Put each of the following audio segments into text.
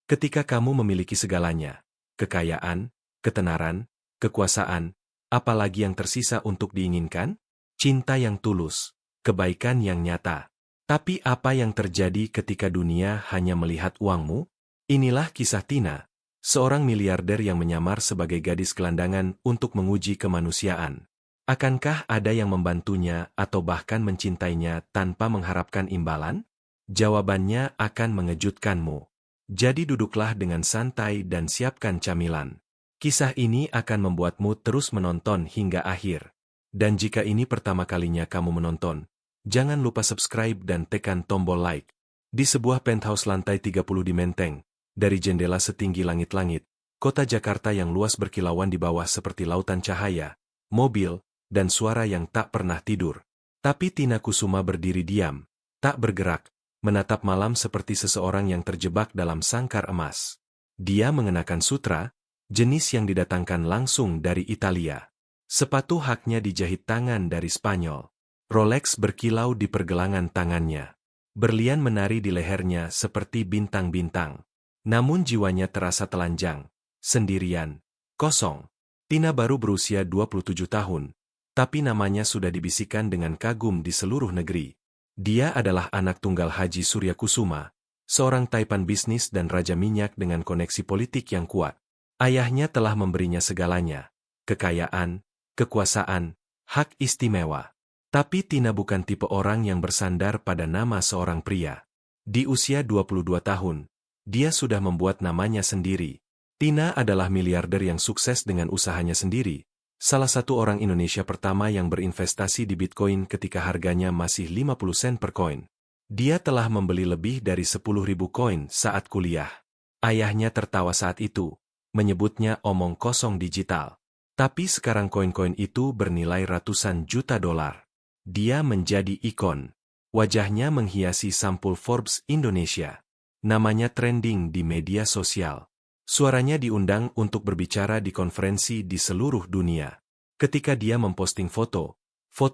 Ketika kamu memiliki segalanya, kekayaan, ketenaran, kekuasaan, apalagi yang tersisa untuk diinginkan? Cinta yang tulus, kebaikan yang nyata. Tapi apa yang terjadi ketika dunia hanya melihat uangmu? Inilah kisah Tina, seorang miliarder yang menyamar sebagai gadis gelandangan untuk menguji kemanusiaan. Akankah ada yang membantunya atau bahkan mencintainya tanpa mengharapkan imbalan? Jawabannya akan mengejutkanmu. Jadi duduklah dengan santai dan siapkan camilan. Kisah ini akan membuatmu terus menonton hingga akhir. Dan jika ini pertama kalinya kamu menonton, jangan lupa subscribe dan tekan tombol like. Di sebuah penthouse lantai 30 di Menteng, dari jendela setinggi langit-langit, kota Jakarta yang luas berkilauan di bawah seperti lautan cahaya, mobil, dan suara yang tak pernah tidur. Tapi Tina Kusuma berdiri diam, tak bergerak, menatap malam seperti seseorang yang terjebak dalam sangkar emas. Dia mengenakan sutra, jenis yang didatangkan langsung dari Italia. Sepatu haknya dijahit tangan dari Spanyol. Rolex berkilau di pergelangan tangannya. Berlian menari di lehernya seperti bintang-bintang. Namun jiwanya terasa telanjang, sendirian, kosong. Tina baru berusia 27 tahun. Tapi namanya sudah dibisikkan dengan kagum di seluruh negeri. Dia adalah anak tunggal Haji Surya Kusuma, seorang taipan bisnis dan raja minyak dengan koneksi politik yang kuat. Ayahnya telah memberinya segalanya, kekayaan, kekuasaan, hak istimewa. Tapi Tina bukan tipe orang yang bersandar pada nama seorang pria. Di usia 22 tahun, dia sudah membuat namanya sendiri. Tina adalah miliarder yang sukses dengan usahanya sendiri. Salah satu orang Indonesia pertama yang berinvestasi di Bitcoin ketika harganya masih 50 sen per koin. Dia telah membeli lebih dari 10.000 koin saat kuliah. Ayahnya tertawa saat itu, menyebutnya omong kosong digital. Tapi sekarang koin-koin itu bernilai ratusan juta dolar. Dia menjadi ikon. Wajahnya menghiasi sampul Forbes Indonesia. Namanya trending di media sosial. Suaranya diundang untuk berbicara di konferensi di seluruh dunia. Ketika dia memposting foto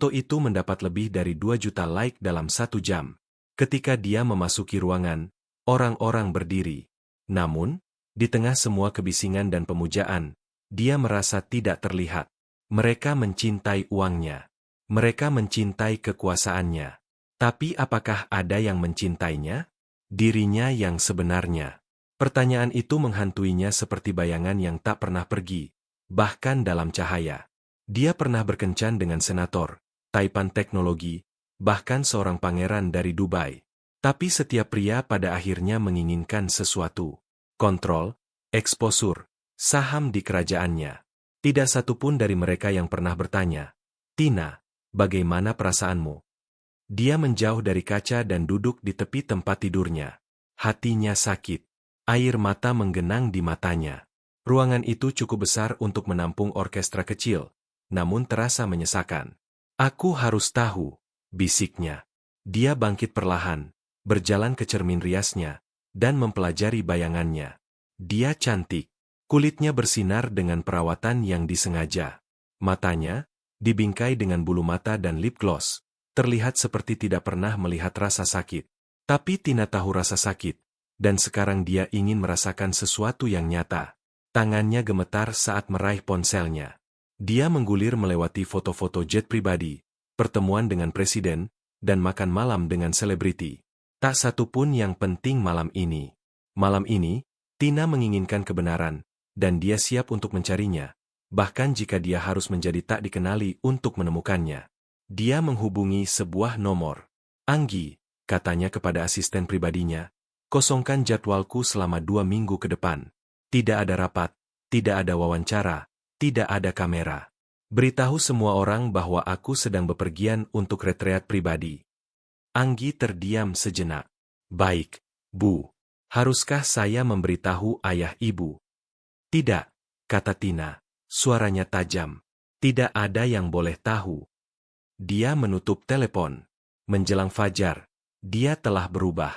itu mendapat lebih dari 2 juta like dalam 1 jam. Ketika dia memasuki ruangan, orang-orang berdiri. Namun, di tengah semua kebisingan dan pemujaan, dia merasa tidak terlihat. Mereka mencintai uangnya. Mereka mencintai kekuasaannya. Tapi apakah ada yang mencintainya? Dirinya yang sebenarnya. Pertanyaan itu menghantuinya seperti bayangan yang tak pernah pergi, bahkan dalam cahaya. Dia pernah berkencan dengan senator, taipan teknologi, bahkan seorang pangeran dari Dubai. Tapi setiap pria pada akhirnya menginginkan sesuatu. Kontrol, eksposur, saham di kerajaannya. Tidak satupun dari mereka yang pernah bertanya, "Tina, bagaimana perasaanmu?" Dia menjauh dari kaca dan duduk di tepi tempat tidurnya. Hatinya sakit. Air mata menggenang di matanya. Ruangan itu cukup besar untuk menampung orkestra kecil, namun terasa menyesakan. "Aku harus tahu," bisiknya. Dia bangkit perlahan, berjalan ke cermin riasnya, dan mempelajari bayangannya. Dia cantik. Kulitnya bersinar dengan perawatan yang disengaja. Matanya, dibingkai dengan bulu mata dan lip gloss, terlihat seperti tidak pernah melihat rasa sakit. Tapi Tina tahu rasa sakit. Dan sekarang dia ingin merasakan sesuatu yang nyata. Tangannya gemetar saat meraih ponselnya. Dia menggulir melewati foto-foto jet pribadi, pertemuan dengan presiden, dan makan malam dengan selebriti. Tak satu pun yang penting malam ini. Malam ini, Tina menginginkan kebenaran, dan dia siap untuk mencarinya. Bahkan jika dia harus menjadi tak dikenali untuk menemukannya. Dia menghubungi sebuah nomor. "Anggi," katanya kepada asisten pribadinya, "kosongkan jadwalku selama 2 minggu ke depan. Tidak ada rapat, tidak ada wawancara, tidak ada kamera. Beritahu semua orang bahwa aku sedang bepergian untuk retreat pribadi." Anggi terdiam sejenak. "Baik, Bu. Haruskah saya memberitahu ayah ibu?" "Tidak," kata Tina, suaranya tajam. "Tidak ada yang boleh tahu." Dia menutup telepon. Menjelang fajar, dia telah berubah.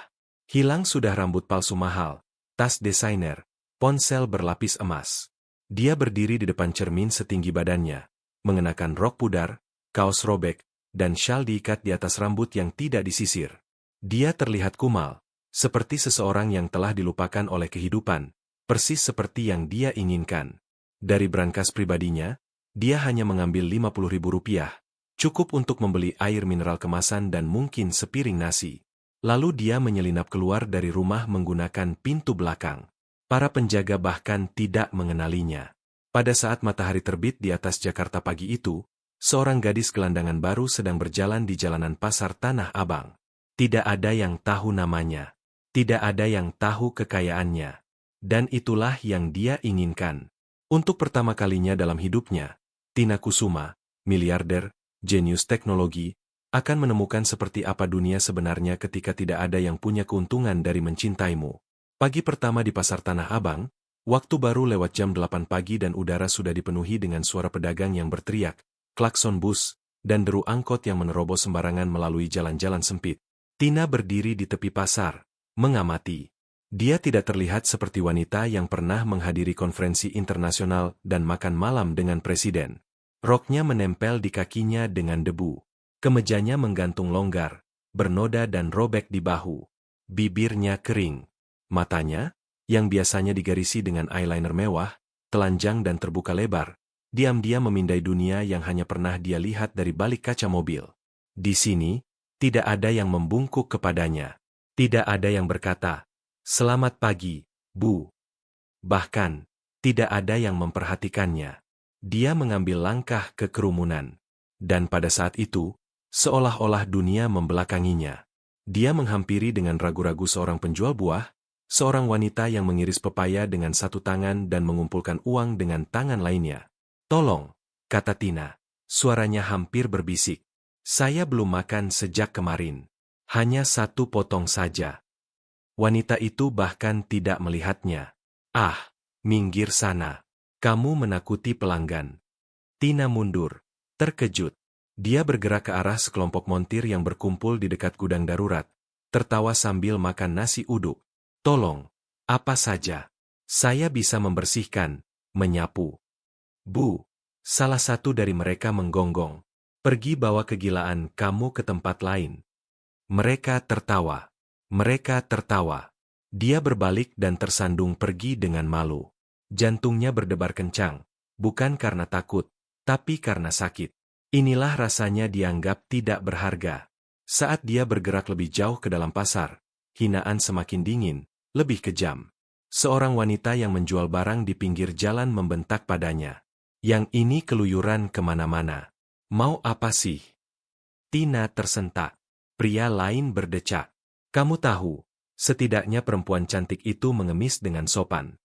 Hilang sudah rambut palsu mahal, tas desainer, ponsel berlapis emas. Dia berdiri di depan cermin setinggi badannya, mengenakan rok pudar, kaos robek, dan syal diikat di atas rambut yang tidak disisir. Dia terlihat kumal, seperti seseorang yang telah dilupakan oleh kehidupan, persis seperti yang dia inginkan. Dari brankas pribadinya, dia hanya mengambil Rp50.000, cukup untuk membeli air mineral kemasan dan mungkin sepiring nasi. Lalu dia menyelinap keluar dari rumah menggunakan pintu belakang. Para penjaga bahkan tidak mengenalinya. Pada saat matahari terbit di atas Jakarta pagi itu, seorang gadis gelandangan baru sedang berjalan di jalanan pasar Tanah Abang. Tidak ada yang tahu namanya. Tidak ada yang tahu kekayaannya. Dan itulah yang dia inginkan. Untuk pertama kalinya dalam hidupnya, Tina Kusuma, miliarder, jenius teknologi, akan menemukan seperti apa dunia sebenarnya ketika tidak ada yang punya keuntungan dari mencintaimu. Pagi pertama di pasar Tanah Abang, waktu baru lewat jam 8 pagi dan udara sudah dipenuhi dengan suara pedagang yang berteriak, klakson bus, dan deru angkot yang menerobos sembarangan melalui jalan-jalan sempit. Tina berdiri di tepi pasar, mengamati. Dia tidak terlihat seperti wanita yang pernah menghadiri konferensi internasional dan makan malam dengan presiden. Roknya menempel di kakinya dengan debu. Kemejanya menggantung longgar, bernoda dan robek di bahu. Bibirnya kering. Matanya, yang biasanya digarisi dengan eyeliner mewah, telanjang dan terbuka lebar, diam-diam memindai dunia yang hanya pernah dia lihat dari balik kaca mobil. Di sini, tidak ada yang membungkuk kepadanya. Tidak ada yang berkata, "Selamat pagi, Bu." Bahkan, tidak ada yang memperhatikannya. Dia mengambil langkah ke kerumunan. Dan pada saat itu, seolah-olah dunia membelakanginya. Dia menghampiri dengan ragu-ragu seorang penjual buah, seorang wanita yang mengiris pepaya dengan satu tangan dan mengumpulkan uang dengan tangan lainnya. "Tolong," kata Tina. Suaranya hampir berbisik. "Saya belum makan sejak kemarin. Hanya satu potong saja." Wanita itu bahkan tidak melihatnya. "Ah, minggir sana. Kamu menakuti pelanggan." Tina mundur, terkejut. Dia bergerak ke arah sekelompok montir yang berkumpul di dekat gudang darurat, tertawa sambil makan nasi uduk. "Tolong, apa saja. Saya bisa membersihkan, menyapu." "Bu," salah satu dari mereka menggonggong. "Pergi bawa kegilaan kamu ke tempat lain." Mereka tertawa. Mereka tertawa. Dia berbalik dan tersandung pergi dengan malu. Jantungnya berdebar kencang, bukan karena takut, tapi karena sakit. Inilah rasanya dianggap tidak berharga. Saat dia bergerak lebih jauh ke dalam pasar, hinaan semakin dingin, lebih kejam. Seorang wanita yang menjual barang di pinggir jalan membentak padanya. "Yang ini keluyuran kemana-mana. Mau apa sih?" Tina tersentak. Pria lain berdecak. "Kamu tahu, setidaknya perempuan cantik itu mengemis dengan sopan.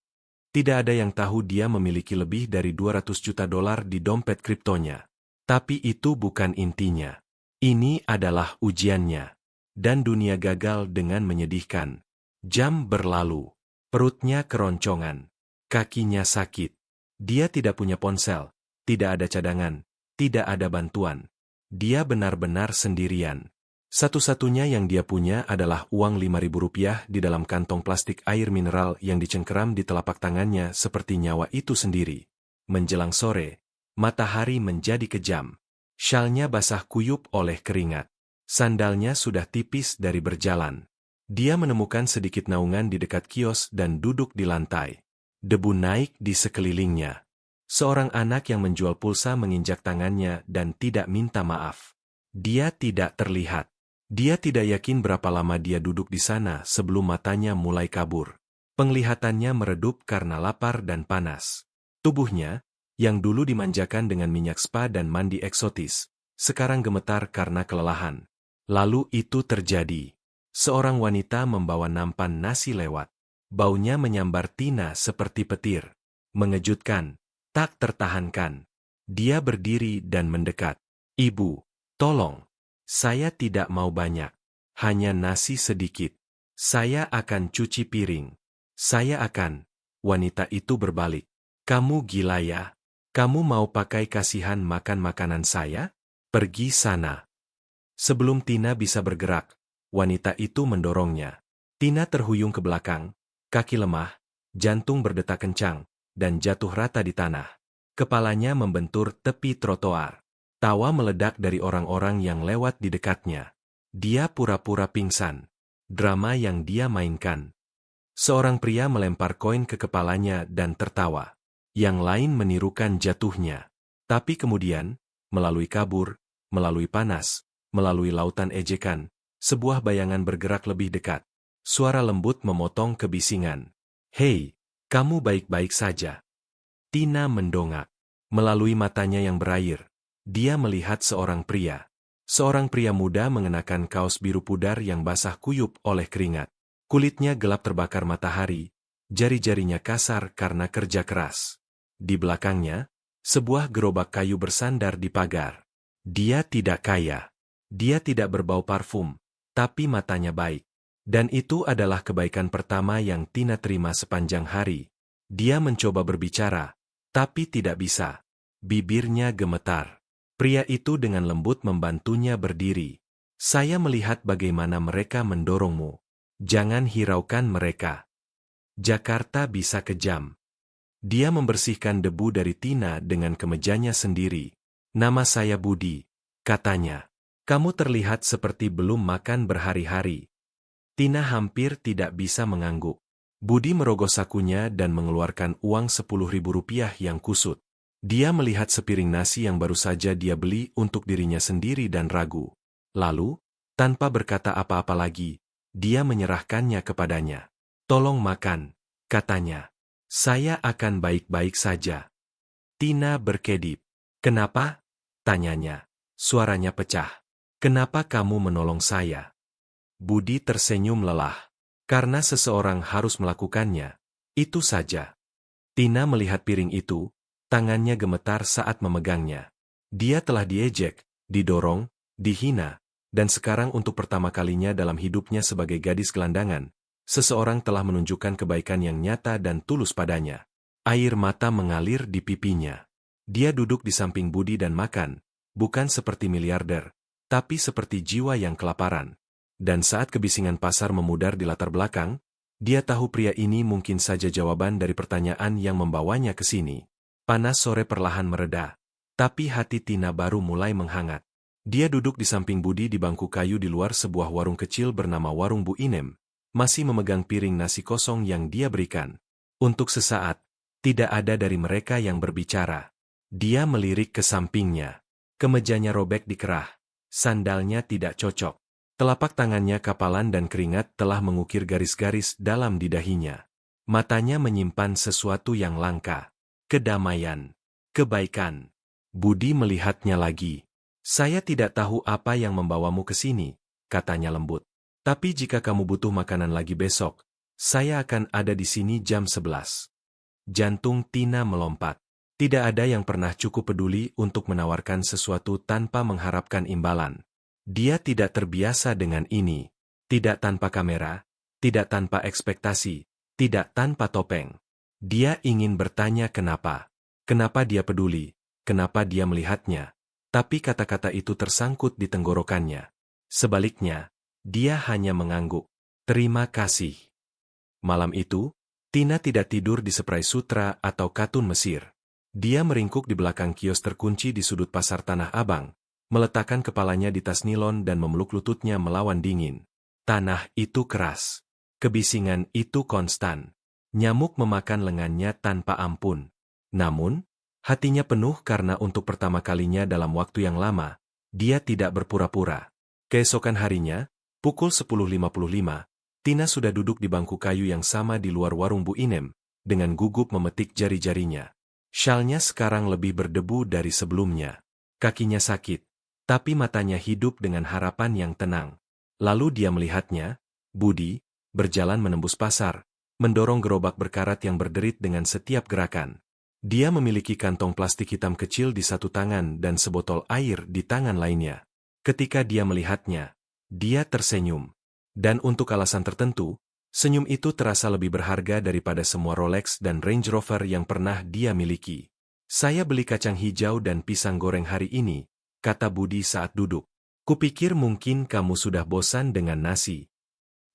Tidak ada yang tahu dia memiliki lebih dari $200 juta di dompet kriptonya. Tapi itu bukan intinya. Ini adalah ujiannya." Dan dunia gagal dengan menyedihkan. Jam berlalu. Perutnya keroncongan. Kakinya sakit. Dia tidak punya ponsel, tidak ada cadangan, tidak ada bantuan. Dia benar-benar sendirian. Satu-satunya yang dia punya adalah uang Rp5.000 di dalam kantong plastik air mineral yang dicengkeram di telapak tangannya seperti nyawa itu sendiri. Menjelang sore, matahari menjadi kejam. Syalnya basah kuyup oleh keringat. Sandalnya sudah tipis dari berjalan. Dia menemukan sedikit naungan di dekat kios dan duduk di lantai. Debu naik di sekelilingnya. Seorang anak yang menjual pulsa menginjak tangannya dan tidak minta maaf. Dia tidak terlihat. Dia tidak yakin berapa lama dia duduk di sana sebelum matanya mulai kabur. Penglihatannya meredup karena lapar dan panas. Tubuhnya, yang dulu dimanjakan dengan minyak spa dan mandi eksotis, sekarang gemetar karena kelelahan. Lalu itu terjadi. Seorang wanita membawa nampan nasi lewat. Baunya menyambar Tina seperti petir. Mengejutkan, tak tertahankan. Dia berdiri dan mendekat. "Ibu, tolong. Saya tidak mau banyak. Hanya nasi sedikit. Saya akan cuci piring. Saya akan..." Wanita itu berbalik. "Kamu gila ya? Kamu mau pakai kasihan makan makanan saya? Pergi sana." Sebelum Tina bisa bergerak, wanita itu mendorongnya. Tina terhuyung ke belakang, kaki lemah, jantung berdetak kencang, dan jatuh rata di tanah. Kepalanya membentur tepi trotoar. Tawa meledak dari orang-orang yang lewat di dekatnya. Dia pura-pura pingsan. Drama yang dia mainkan. Seorang pria melempar koin ke kepalanya dan tertawa. Yang lain menirukan jatuhnya. Tapi kemudian, melalui kabur, melalui panas, melalui lautan ejekan, sebuah bayangan bergerak lebih dekat. Suara lembut memotong kebisingan. "Hei, kamu baik-baik saja?" Tina mendongak. Melalui matanya yang berair, dia melihat seorang pria. Seorang pria muda mengenakan kaos biru pudar yang basah kuyup oleh keringat. Kulitnya gelap terbakar matahari, jari-jarinya kasar karena kerja keras. Di belakangnya, sebuah gerobak kayu bersandar di pagar. Dia tidak kaya. Dia tidak berbau parfum, tapi matanya baik. Dan itu adalah kebaikan pertama yang Tina terima sepanjang hari. Dia mencoba berbicara, tapi tidak bisa. Bibirnya gemetar. Pria itu dengan lembut membantunya berdiri. "Saya melihat bagaimana mereka mendorongmu. Jangan hiraukan mereka. Jakarta bisa kejam." Dia membersihkan debu dari Tina dengan kemejanya sendiri. "Nama saya Budi," katanya. "Kamu terlihat seperti belum makan berhari-hari." Tina hampir tidak bisa mengangguk. Budi merogoh sakunya dan mengeluarkan uang 10.000 rupiah yang kusut. Dia melihat sepiring nasi yang baru saja dia beli untuk dirinya sendiri dan ragu. Lalu, tanpa berkata apa-apa lagi, dia menyerahkannya kepadanya. "Tolong makan," katanya. "Saya akan baik-baik saja." Tina berkedip. "Kenapa?" tanyanya. Suaranya pecah. "Kenapa kamu menolong saya?" Budi tersenyum lelah. "Karena seseorang harus melakukannya. Itu saja." Tina melihat piring itu, tangannya gemetar saat memegangnya. Dia telah diejek, didorong, dihina, dan sekarang untuk pertama kalinya dalam hidupnya sebagai gadis gelandangan, seseorang telah menunjukkan kebaikan yang nyata dan tulus padanya. Air mata mengalir di pipinya. Dia duduk di samping Budi dan makan, bukan seperti miliarder, tapi seperti jiwa yang kelaparan. Dan saat kebisingan pasar memudar di latar belakang, dia tahu pria ini mungkin saja jawaban dari pertanyaan yang membawanya ke sini. Panas sore perlahan mereda, tapi hati Tina baru mulai menghangat. Dia duduk di samping Budi di bangku kayu di luar sebuah warung kecil bernama Warung Bu Inem, masih memegang piring nasi kosong yang dia berikan. Untuk sesaat, tidak ada dari mereka yang berbicara. Dia melirik ke sampingnya. Kemejanya robek di kerah. Sandalnya tidak cocok. Telapak tangannya kapalan dan keringat telah mengukir garis-garis dalam didahinya. Matanya menyimpan sesuatu yang langka. Kedamaian. Kebaikan. Budi melihatnya lagi. "Saya tidak tahu apa yang membawamu ke sini," katanya lembut. "Tapi jika kamu butuh makanan lagi besok, saya akan ada di sini jam 11. Jantung Tina melompat. Tidak ada yang pernah cukup peduli untuk menawarkan sesuatu tanpa mengharapkan imbalan. Dia tidak terbiasa dengan ini. Tidak tanpa kamera, tidak tanpa ekspektasi, tidak tanpa topeng. Dia ingin bertanya kenapa. Kenapa dia peduli, kenapa dia melihatnya. Tapi kata-kata itu tersangkut di tenggorokannya. Sebaliknya, dia hanya mengangguk. "Terima kasih." Malam itu, Tina tidak tidur di spray sutra atau katun Mesir. Dia meringkuk di belakang kios terkunci di sudut pasar Tanah Abang, meletakkan kepalanya di tas nilon dan memeluk lututnya melawan dingin. Tanah itu keras. Kebisingan itu konstan. Nyamuk memakan lengannya tanpa ampun. Namun, hatinya penuh karena untuk pertama kalinya dalam waktu yang lama, dia tidak berpura-pura. Keesokan harinya, pukul 10.55, Tina sudah duduk di bangku kayu yang sama di luar warung Bu Inem, dengan gugup memetik jari-jarinya. Syalnya sekarang lebih berdebu dari sebelumnya. Kakinya sakit, tapi matanya hidup dengan harapan yang tenang. Lalu dia melihatnya, Budi, berjalan menembus pasar, mendorong gerobak berkarat yang berderit dengan setiap gerakan. Dia memiliki kantong plastik hitam kecil di satu tangan dan sebotol air di tangan lainnya. Ketika dia melihatnya, dia tersenyum. Dan untuk alasan tertentu, senyum itu terasa lebih berharga daripada semua Rolex dan Range Rover yang pernah dia miliki. "Saya beli kacang hijau dan pisang goreng hari ini," kata Budi saat duduk. "Kupikir mungkin kamu sudah bosan dengan nasi."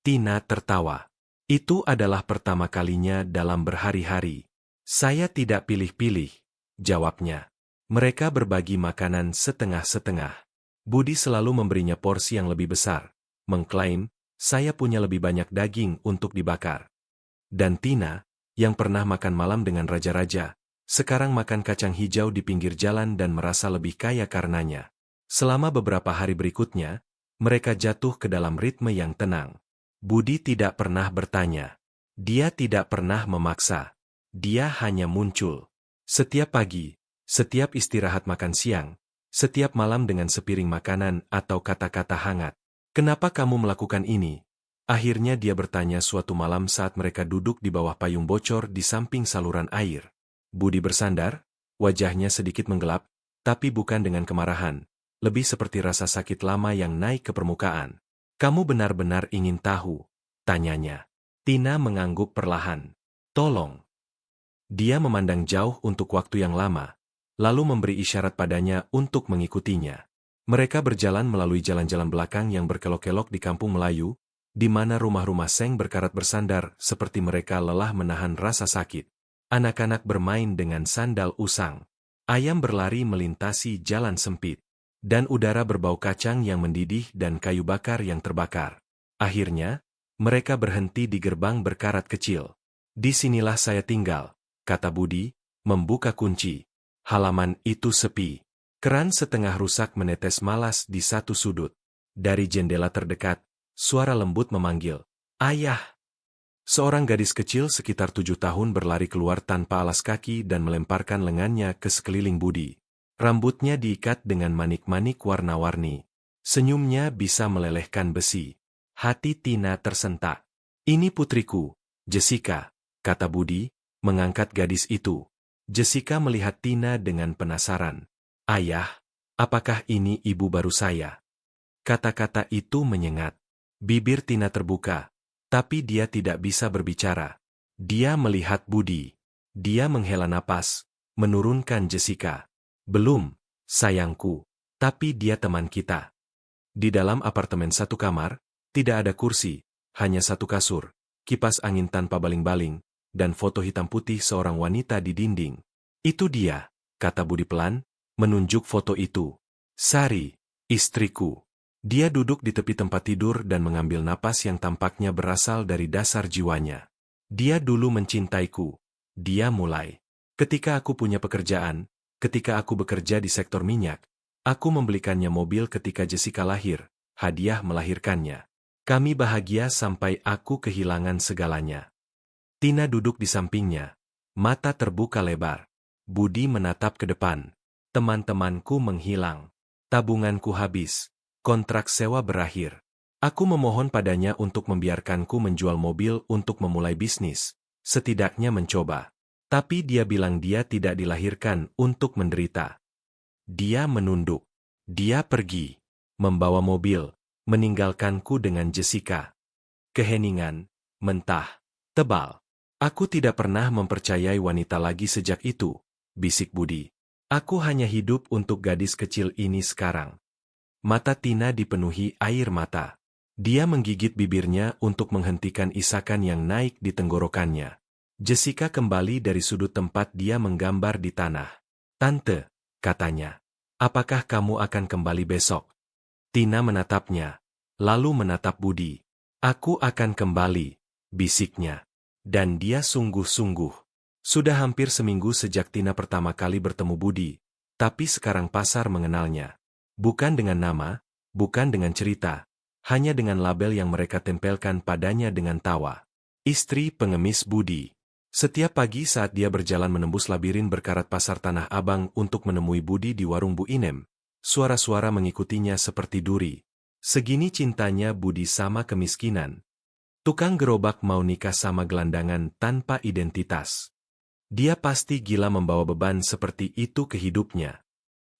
Tina tertawa. "Itu adalah pertama kalinya dalam berhari-hari." "Saya tidak pilih-pilih," jawabnya. "Mereka berbagi makanan setengah-setengah." Budi selalu memberinya porsi yang lebih besar, mengklaim, Saya punya lebih banyak daging untuk dibakar. Dan Tina, yang pernah makan malam dengan raja-raja, sekarang makan kacang hijau di pinggir jalan dan merasa lebih kaya karenanya. Selama beberapa hari berikutnya, mereka jatuh ke dalam ritme yang tenang. Budi tidak pernah bertanya. Dia tidak pernah memaksa. Dia hanya muncul. Setiap pagi, setiap istirahat makan siang, setiap malam dengan sepiring makanan atau kata-kata hangat. Kenapa kamu melakukan ini? Akhirnya dia bertanya suatu malam saat mereka duduk di bawah payung bocor di samping saluran air. Budi bersandar, wajahnya sedikit menggelap, tapi bukan dengan kemarahan, lebih seperti rasa sakit lama yang naik ke permukaan. Kamu benar-benar ingin tahu? Tanyanya. Tina mengangguk perlahan. Tolong. Dia memandang jauh untuk waktu yang lama, lalu memberi isyarat padanya untuk mengikutinya. Mereka berjalan melalui jalan-jalan belakang yang berkelok-kelok di kampung Melayu, di mana rumah-rumah seng berkarat bersandar seperti mereka lelah menahan rasa sakit. Anak-anak bermain dengan sandal usang. Ayam berlari melintasi jalan sempit. Dan udara berbau kacang yang mendidih dan kayu bakar yang terbakar. Akhirnya, mereka berhenti di gerbang berkarat kecil. Disinilah saya tinggal, kata Budi, membuka kunci. Halaman itu sepi. Keran setengah rusak menetes malas di satu sudut. Dari jendela terdekat, suara lembut memanggil, "Ayah!" Seorang gadis kecil sekitar 7 tahun berlari keluar tanpa alas kaki dan melemparkan lengannya ke sekeliling Budi. Rambutnya diikat dengan manik-manik warna-warni. Senyumnya bisa melelehkan besi. Hati Tina tersentak. "Ini putriku, Jessica," kata Budi, mengangkat gadis itu. Jessica melihat Tina dengan penasaran. "Ayah, apakah ini ibu baru saya?" Kata-kata itu menyengat. Bibir Tina terbuka, tapi dia tidak bisa berbicara. Dia melihat Budi. Dia menghela napas, menurunkan Jessica. "Belum, sayangku, tapi dia teman kita." Di dalam apartemen satu kamar, tidak ada kursi, hanya satu kasur, kipas angin tanpa baling-baling, dan foto hitam putih seorang wanita di dinding. "Itu dia," kata Budi pelan, menunjuk foto itu. "Sari, istriku." Dia duduk di tepi tempat tidur dan mengambil napas yang tampaknya berasal dari dasar jiwanya. "Dia dulu mencintaiku." Dia mulai. "Ketika aku punya pekerjaan, ketika aku bekerja di sektor minyak, aku membelikannya mobil ketika Jessica lahir, hadiah melahirkannya. Kami bahagia sampai aku kehilangan segalanya." Tina duduk di sampingnya. Mata terbuka lebar. Budi menatap ke depan. "Teman-temanku menghilang. Tabunganku habis. Kontrak sewa berakhir. Aku memohon padanya untuk membiarkanku menjual mobil untuk memulai bisnis, setidaknya mencoba. Tapi dia bilang dia tidak dilahirkan untuk menderita." Dia menunduk. Dia pergi, membawa mobil, meninggalkanku dengan Jessica. Keheningan, mentah, tebal. "Aku tidak pernah mempercayai wanita lagi sejak itu," bisik Budi. "Aku hanya hidup untuk gadis kecil ini sekarang." Mata Tina dipenuhi air mata. Dia menggigit bibirnya untuk menghentikan isakan yang naik di tenggorokannya. Jessica kembali dari sudut tempat dia menggambar di tanah. "Tante," katanya, "apakah kamu akan kembali besok?" Tina menatapnya, lalu menatap Budi. "Aku akan kembali," bisiknya. Dan dia sungguh-sungguh. Sudah hampir seminggu sejak Tina pertama kali bertemu Budi, tapi sekarang pasar mengenalnya. Bukan dengan nama, bukan dengan cerita, hanya dengan label yang mereka tempelkan padanya dengan tawa. Istri pengemis Budi. Setiap pagi saat dia berjalan menembus labirin berkarat pasar Tanah Abang untuk menemui Budi di warung Bu Inem, suara-suara mengikutinya seperti duri. Segini cintanya Budi sama kemiskinan. Tukang gerobak mau nikah sama gelandangan tanpa identitas. Dia pasti gila membawa beban seperti itu ke hidupnya.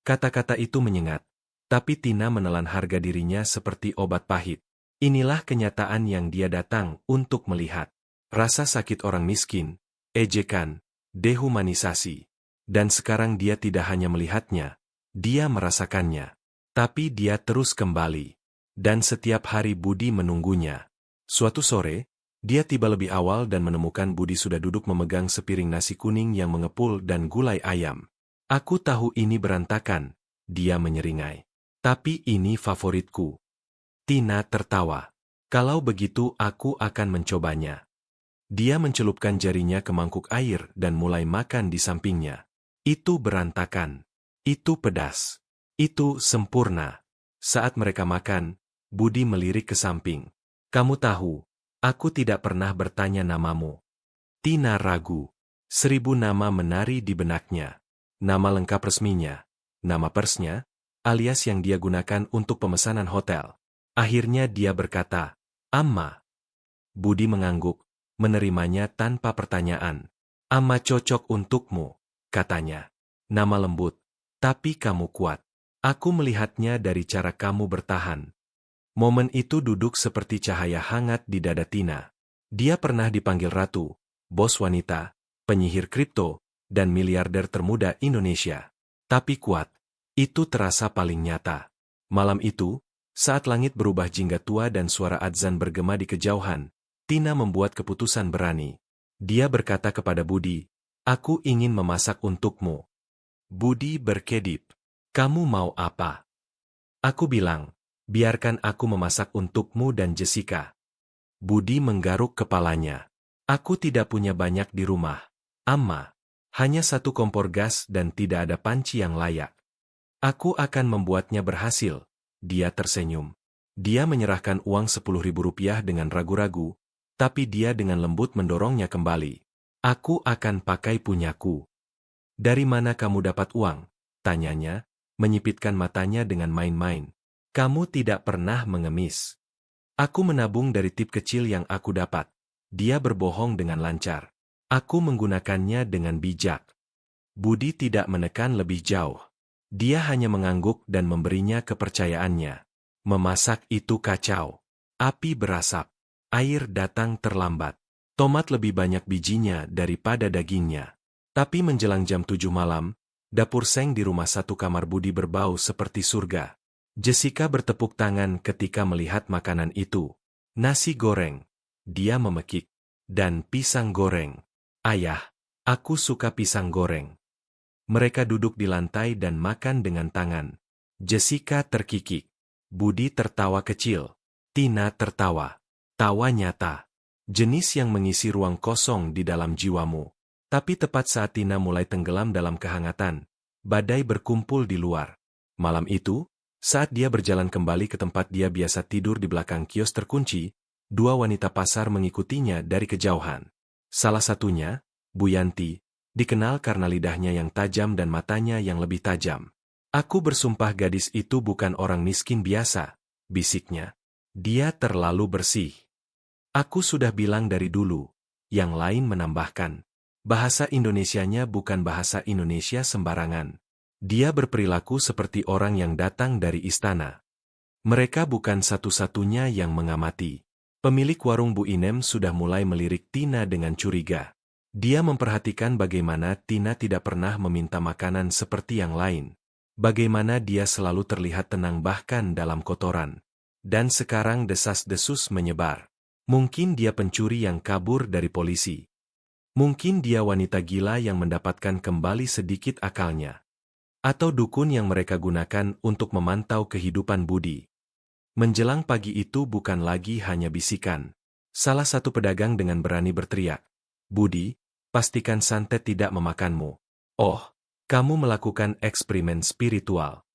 Kata-kata itu menyengat. Tapi Tina menelan harga dirinya seperti obat pahit. Inilah kenyataan yang dia datang untuk melihat. Rasa sakit orang miskin, ejekan, dehumanisasi. Dan sekarang dia tidak hanya melihatnya, dia merasakannya. Tapi dia terus kembali. Dan setiap hari Budi menunggunya. Suatu sore, dia tiba lebih awal dan menemukan Budi sudah duduk memegang sepiring nasi kuning yang mengepul dan gulai ayam. "Aku tahu ini berantakan," dia menyeringai. "Tapi ini favoritku." Tina tertawa. Kalau begitu aku akan mencobanya. Dia mencelupkan jarinya ke mangkuk air dan mulai makan di sampingnya. Itu berantakan. Itu pedas. Itu sempurna. Saat mereka makan, Budi melirik ke samping. Kamu tahu, aku tidak pernah bertanya namamu. Tina ragu. 1000 nama menari di benaknya. Nama lengkap resminya, nama persnya, alias yang dia gunakan untuk pemesanan hotel. Akhirnya dia berkata, Amma. Budi mengangguk, menerimanya tanpa pertanyaan. Amma cocok untukmu, katanya. Nama lembut, tapi kamu kuat. Aku melihatnya dari cara kamu bertahan. Momen itu duduk seperti cahaya hangat di dada Tina. Dia pernah dipanggil ratu, bos wanita, penyihir kripto, dan miliarder termuda Indonesia. Tapi kuat, itu terasa paling nyata. Malam itu, saat langit berubah jingga tua dan suara adzan bergema di kejauhan, Tina membuat keputusan berani. Dia berkata kepada Budi, aku ingin memasak untukmu. Budi berkedip, kamu mau apa? Aku bilang, biarkan aku memasak untukmu dan Jessica. Budi menggaruk kepalanya. Aku tidak punya banyak di rumah, Amma. Hanya satu kompor gas dan tidak ada panci yang layak. Aku akan membuatnya berhasil. Dia tersenyum. Dia menyerahkan uang 10.000 rupiah dengan ragu-ragu, tapi dia dengan lembut mendorongnya kembali. Aku akan pakai punyaku. Dari mana kamu dapat uang? Tanyanya, menyipitkan matanya dengan main-main. Kamu tidak pernah mengemis. Aku menabung dari tip kecil yang aku dapat. Dia berbohong dengan lancar. Aku menggunakannya dengan bijak. Budi tidak menekan lebih jauh. Dia hanya mengangguk dan memberinya kepercayaannya. Memasak itu kacau. Api berasap. Air datang terlambat. Tomat lebih banyak bijinya daripada dagingnya. Tapi menjelang jam 7 malam, dapur seng di rumah satu kamar Budi berbau seperti surga. Jessica bertepuk tangan ketika melihat makanan itu. Nasi goreng. Dia memekik. Dan pisang goreng. Ayah, aku suka pisang goreng. Mereka duduk di lantai dan makan dengan tangan. Jessica terkikik. Budi tertawa kecil. Tina tertawa. Tawa nyata. Jenis yang mengisi ruang kosong di dalam jiwamu. Tapi tepat saat Tina mulai tenggelam dalam kehangatan, badai berkumpul di luar. Malam itu, saat dia berjalan kembali ke tempat dia biasa tidur di belakang kios terkunci, 2 wanita pasar mengikutinya dari kejauhan. Salah satunya, Bu Yanti, dikenal karena lidahnya yang tajam dan matanya yang lebih tajam. Aku bersumpah gadis itu bukan orang miskin biasa, bisiknya. Dia terlalu bersih. Aku sudah bilang dari dulu. Yang lain menambahkan, bahasa Indonesianya bukan bahasa Indonesia sembarangan. Dia berperilaku seperti orang yang datang dari istana. Mereka bukan satu-satunya yang mengamati. Pemilik warung Bu Inem sudah mulai melirik Tina dengan curiga. Dia memperhatikan bagaimana Tina tidak pernah meminta makanan seperti yang lain. Bagaimana dia selalu terlihat tenang bahkan dalam kotoran. Dan sekarang desas-desus menyebar. Mungkin dia pencuri yang kabur dari polisi. Mungkin dia wanita gila yang mendapatkan kembali sedikit akalnya. Atau dukun yang mereka gunakan untuk memantau kehidupan Budi. Menjelang pagi itu bukan lagi hanya bisikan. Salah satu pedagang dengan berani berteriak, Budi, pastikan santet tidak memakanmu. Oh, kamu melakukan eksperimen spiritual.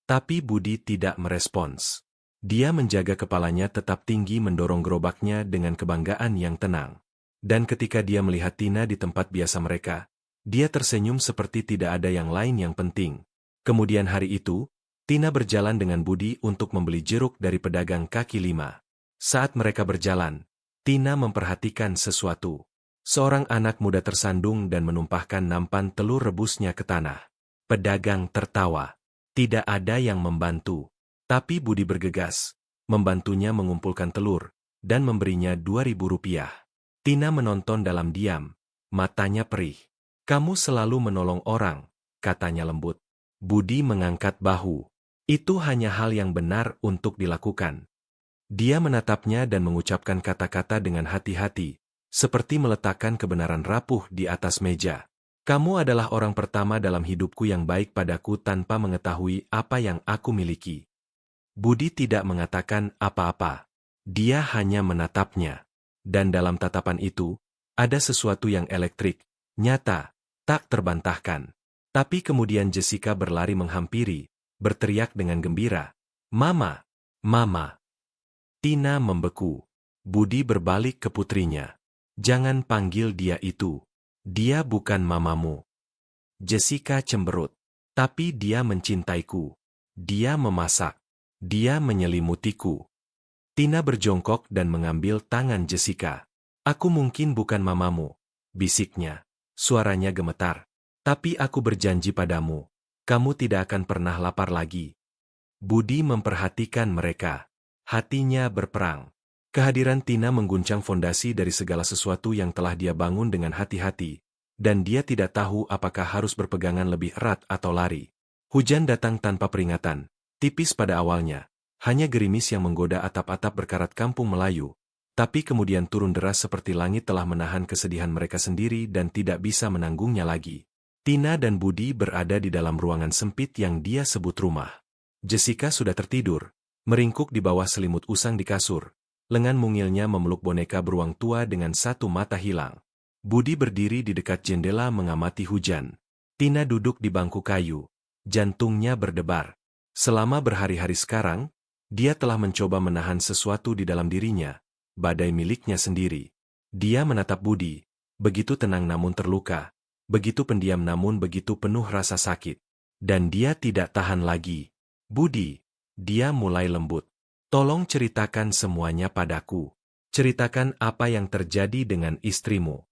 Tapi Budi tidak merespons. Dia menjaga kepalanya tetap tinggi mendorong gerobaknya dengan kebanggaan yang tenang. Dan ketika dia melihat Tina di tempat biasa mereka, dia tersenyum seperti tidak ada yang lain yang penting. Kemudian hari itu, Tina berjalan dengan Budi untuk membeli jeruk dari pedagang kaki 5. Saat mereka berjalan, Tina memperhatikan sesuatu. Seorang anak muda tersandung dan menumpahkan nampan telur rebusnya ke tanah. Pedagang tertawa. Tidak ada yang membantu. Tapi Budi bergegas, membantunya mengumpulkan telur, dan memberinya 2.000 rupiah. Tina menonton dalam diam, matanya perih. Kamu selalu menolong orang, katanya lembut. Budi mengangkat bahu. Itu hanya hal yang benar untuk dilakukan. Dia menatapnya dan mengucapkan kata-kata dengan hati-hati, seperti meletakkan kebenaran rapuh di atas meja. Kamu adalah orang pertama dalam hidupku yang baik padaku tanpa mengetahui apa yang aku miliki. Budi tidak mengatakan apa-apa. Dia hanya menatapnya. Dan dalam tatapan itu, ada sesuatu yang elektrik, nyata, tak terbantahkan. Tapi kemudian Jessica berlari menghampiri, berteriak dengan gembira. Mama! Mama! Tina membeku. Budi berbalik ke putrinya. Jangan panggil dia itu. Dia bukan mamamu. Jessica cemberut. Tapi dia mencintaiku. Dia memasak. Dia menyelimutiku. Tina berjongkok dan mengambil tangan Jessica. Aku mungkin bukan mamamu, bisiknya. Suaranya gemetar. Tapi aku berjanji padamu, kamu tidak akan pernah lapar lagi. Budi memperhatikan mereka. Hatinya berperang. Kehadiran Tina mengguncang fondasi dari segala sesuatu yang telah dia bangun dengan hati-hati, dan dia tidak tahu apakah harus berpegangan lebih erat atau lari. Hujan datang tanpa peringatan, tipis pada awalnya, hanya gerimis yang menggoda atap-atap berkarat kampung Melayu, tapi kemudian turun deras seperti langit telah menahan kesedihan mereka sendiri dan tidak bisa menanggungnya lagi. Tina dan Budi berada di dalam ruangan sempit yang dia sebut rumah. Jessica sudah tertidur, meringkuk di bawah selimut usang di kasur. Lengan mungilnya memeluk boneka beruang tua dengan satu mata hilang. Budi berdiri di dekat jendela mengamati hujan. Tina duduk di bangku kayu. Jantungnya berdebar. Selama berhari-hari sekarang, dia telah mencoba menahan sesuatu di dalam dirinya, badai miliknya sendiri. Dia menatap Budi, begitu tenang namun terluka, begitu pendiam namun begitu penuh rasa sakit. Dan dia tidak tahan lagi. Budi, dia mulai lembut. Tolong ceritakan semuanya padaku. Ceritakan apa yang terjadi dengan istrimu.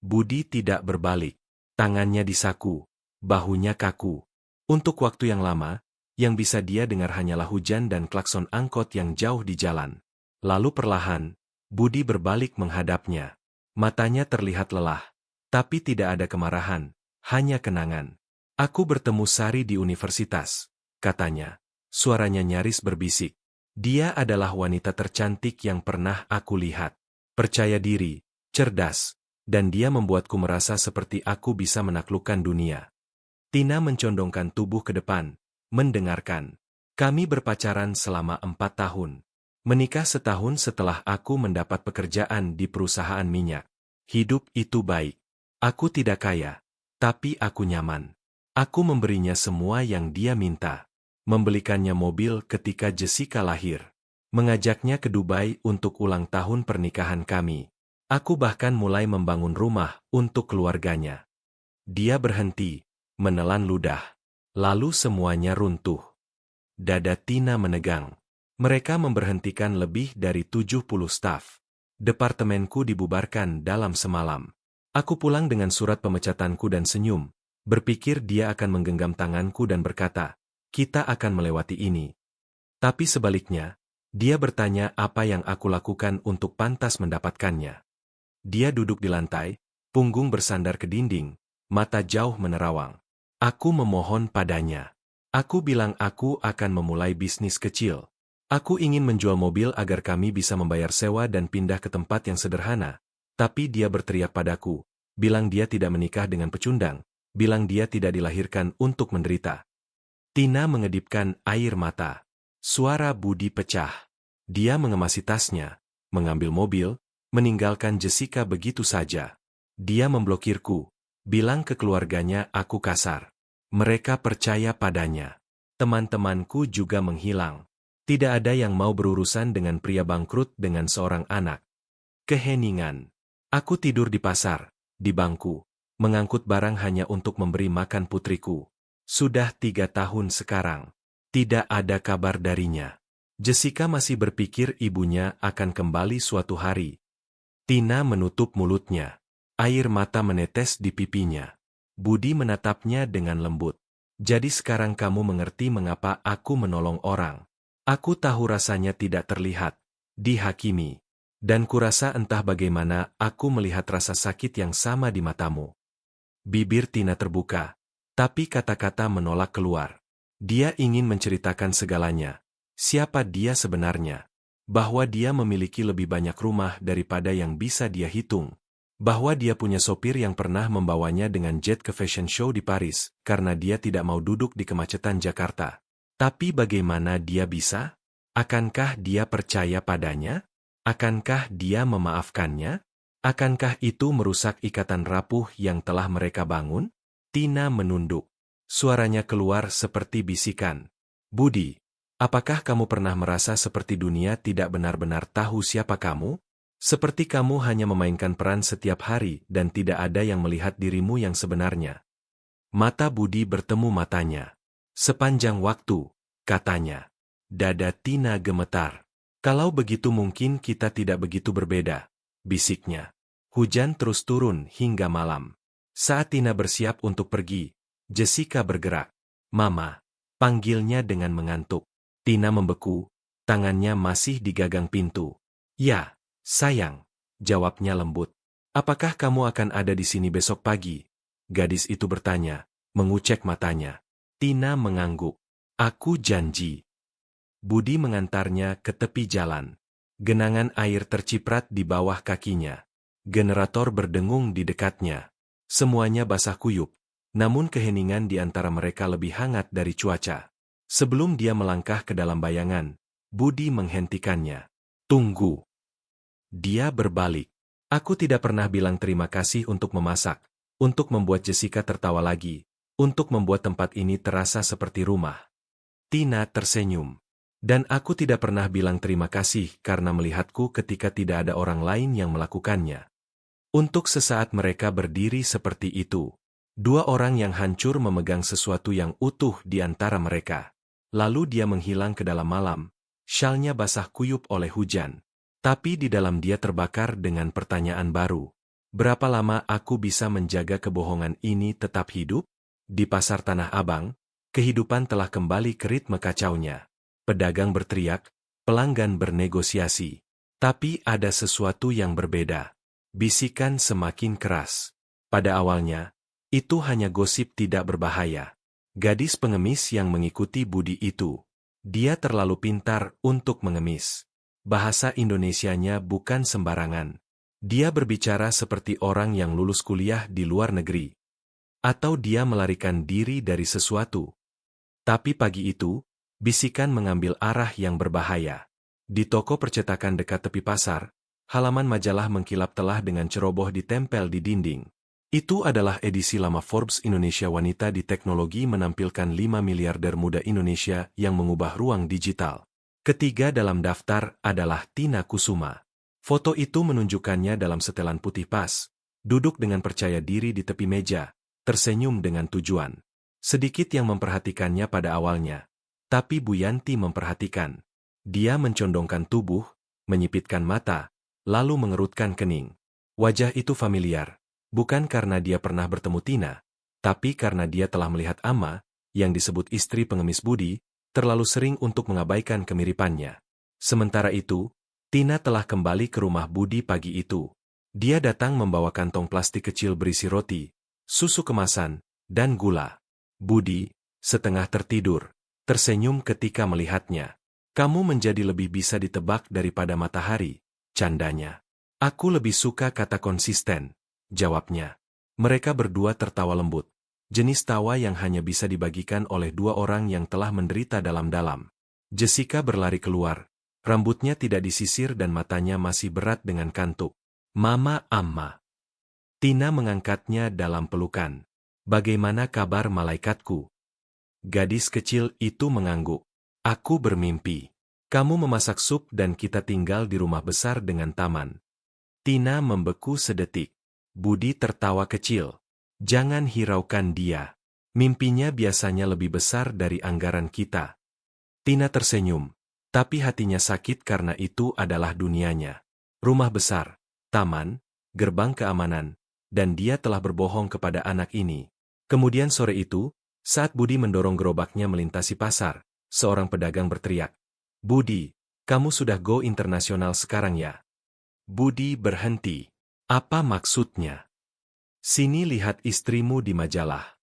Budi tidak berbalik. Tangannya disaku, bahunya kaku. Untuk waktu yang lama, yang bisa dia dengar hanyalah hujan dan klakson angkot yang jauh di jalan. Lalu perlahan, Budi berbalik menghadapnya. Matanya terlihat lelah, tapi tidak ada kemarahan, hanya kenangan. Aku bertemu Sari di universitas, katanya. Suaranya nyaris berbisik. Dia adalah wanita tercantik yang pernah aku lihat. Percaya diri, cerdas, dan dia membuatku merasa seperti aku bisa menaklukkan dunia. Tina mencondongkan tubuh ke depan, mendengarkan. Kami berpacaran selama 4 tahun. Menikah setahun setelah aku mendapat pekerjaan di perusahaan minyak. Hidup itu baik. Aku tidak kaya, tapi aku nyaman. Aku memberinya semua yang dia minta. Membelikannya mobil ketika Jessica lahir. Mengajaknya ke Dubai untuk ulang tahun pernikahan kami. Aku bahkan mulai membangun rumah untuk keluarganya. Dia berhenti, menelan ludah. Lalu semuanya runtuh. Dada Tina menegang. Mereka memberhentikan lebih dari 70 staf. Departemenku dibubarkan dalam semalam. Aku pulang dengan surat pemecatanku dan senyum, berpikir dia akan menggenggam tanganku dan berkata, kita akan melewati ini. Tapi sebaliknya, dia bertanya apa yang aku lakukan untuk pantas mendapatkannya. Dia duduk di lantai, punggung bersandar ke dinding, mata jauh menerawang. Aku memohon padanya. Aku bilang aku akan memulai bisnis kecil. Aku ingin menjual mobil agar kami bisa membayar sewa dan pindah ke tempat yang sederhana. Tapi dia berteriak padaku, bilang dia tidak menikah dengan pecundang, bilang dia tidak dilahirkan untuk menderita. Tina mengedipkan air mata. Suara Budi pecah. Dia mengemasi tasnya, mengambil mobil, meninggalkan Jessica begitu saja. Dia memblokirku, bilang ke keluarganya aku kasar. Mereka percaya padanya. Teman-temanku juga menghilang. Tidak ada yang mau berurusan dengan pria bangkrut dengan seorang anak. Keheningan. Aku tidur di pasar, di bangku, mengangkut barang hanya untuk memberi makan putriku. Sudah 3 tahun sekarang. Tidak ada kabar darinya. Jessica masih berpikir ibunya akan kembali suatu hari. Tina menutup mulutnya. Air mata menetes di pipinya. Budi menatapnya dengan lembut. Jadi sekarang kamu mengerti mengapa aku menolong orang. Aku tahu rasanya tidak terlihat, dihakimi. Dan kurasa entah bagaimana aku melihat rasa sakit yang sama di matamu. Bibir Tina terbuka, tapi kata-kata menolak keluar. Dia ingin menceritakan segalanya. Siapa dia sebenarnya? Bahwa dia memiliki lebih banyak rumah daripada yang bisa dia hitung. Bahwa dia punya sopir yang pernah membawanya dengan jet ke fashion show di Paris, karena dia tidak mau duduk di kemacetan Jakarta. Tapi bagaimana dia bisa? Akankah dia percaya padanya? Akankah dia memaafkannya? Akankah itu merusak ikatan rapuh yang telah mereka bangun? Tina menunduk. Suaranya keluar seperti bisikan. Budi, apakah kamu pernah merasa seperti dunia tidak benar-benar tahu siapa kamu? Seperti kamu hanya memainkan peran setiap hari dan tidak ada yang melihat dirimu yang sebenarnya. Mata Budi bertemu matanya. Sepanjang waktu, katanya. Dada Tina gemetar. Kalau begitu mungkin kita tidak begitu berbeda, bisiknya. Hujan terus turun hingga malam. Saat Tina bersiap untuk pergi, Jessica bergerak. Mama, panggilnya dengan mengantuk. Tina membeku, tangannya masih di gagang pintu. Ya, sayang, jawabnya lembut. Apakah kamu akan ada di sini besok pagi? Gadis itu bertanya, mengucek matanya. Tina mengangguk. Aku janji. Budi mengantarnya ke tepi jalan. Genangan air terciprat di bawah kakinya. Generator berdengung di dekatnya. Semuanya basah kuyup, namun keheningan di antara mereka lebih hangat dari cuaca. Sebelum dia melangkah ke dalam bayangan, Budi menghentikannya. Tunggu. Dia berbalik. Aku tidak pernah bilang terima kasih untuk memasak, untuk membuat Jessica tertawa lagi, untuk membuat tempat ini terasa seperti rumah. Tina tersenyum. Dan aku tidak pernah bilang terima kasih karena melihatku ketika tidak ada orang lain yang melakukannya. Untuk sesaat mereka berdiri seperti itu. Dua orang yang hancur memegang sesuatu yang utuh di antara mereka. Lalu dia menghilang ke dalam malam. Syalnya basah kuyup oleh hujan. Tapi di dalam dia terbakar dengan pertanyaan baru. Berapa lama aku bisa menjaga kebohongan ini tetap hidup? Di pasar Tanah Abang, kehidupan telah kembali ke ritme kacaunya. Pedagang berteriak, pelanggan bernegosiasi. Tapi ada sesuatu yang berbeda. Bisikan semakin keras. Pada awalnya, itu hanya gosip tidak berbahaya. Gadis pengemis yang mengikuti Budi itu. Dia terlalu pintar untuk mengemis. Bahasa Indonesianya bukan sembarangan. Dia berbicara seperti orang yang lulus kuliah di luar negeri. Atau dia melarikan diri dari sesuatu. Tapi pagi itu, bisikan mengambil arah yang berbahaya. Di toko percetakan dekat tepi pasar, halaman majalah mengkilap telah dengan ceroboh ditempel di dinding. Itu adalah edisi lama Forbes Indonesia Wanita di Teknologi menampilkan 5 miliarder muda Indonesia yang mengubah ruang digital. Ketiga dalam daftar adalah Tina Kusuma. Foto itu menunjukkannya dalam setelan putih pas, duduk dengan percaya diri di tepi meja, tersenyum dengan tujuan. Sedikit yang memperhatikannya pada awalnya. Tapi Bu Yanti memperhatikan. Dia mencondongkan tubuh, menyipitkan mata, lalu mengerutkan kening. Wajah itu familiar, bukan karena dia pernah bertemu Tina, tapi karena dia telah melihat Amma, yang disebut istri pengemis Budi, terlalu sering untuk mengabaikan kemiripannya. Sementara itu, Tina telah kembali ke rumah Budi pagi itu. Dia datang membawa kantong plastik kecil berisi roti, susu kemasan, dan gula. Budi, setengah tertidur, tersenyum ketika melihatnya. Kamu menjadi lebih bisa ditebak daripada matahari, candanya. Aku lebih suka kata konsisten, jawabnya. Mereka berdua tertawa lembut. Jenis tawa yang hanya bisa dibagikan oleh dua orang yang telah menderita dalam-dalam. Jessica berlari keluar. Rambutnya tidak disisir dan matanya masih berat dengan kantuk. Mama Amma. Tina mengangkatnya dalam pelukan. Bagaimana kabar malaikatku? Gadis kecil itu mengangguk. Aku bermimpi. Kamu memasak sup dan kita tinggal di rumah besar dengan taman. Tina membeku sedetik. Budi tertawa kecil. Jangan hiraukan dia. Mimpinya biasanya lebih besar dari anggaran kita. Tina tersenyum. Tapi hatinya sakit karena itu adalah dunianya. Rumah besar, taman, gerbang keamanan, dan dia telah berbohong kepada anak ini. Kemudian sore itu, saat Budi mendorong gerobaknya melintasi pasar, seorang pedagang berteriak, Budi, kamu sudah go internasional sekarang ya? Budi berhenti. Apa maksudnya? Sini lihat istrimu di majalah.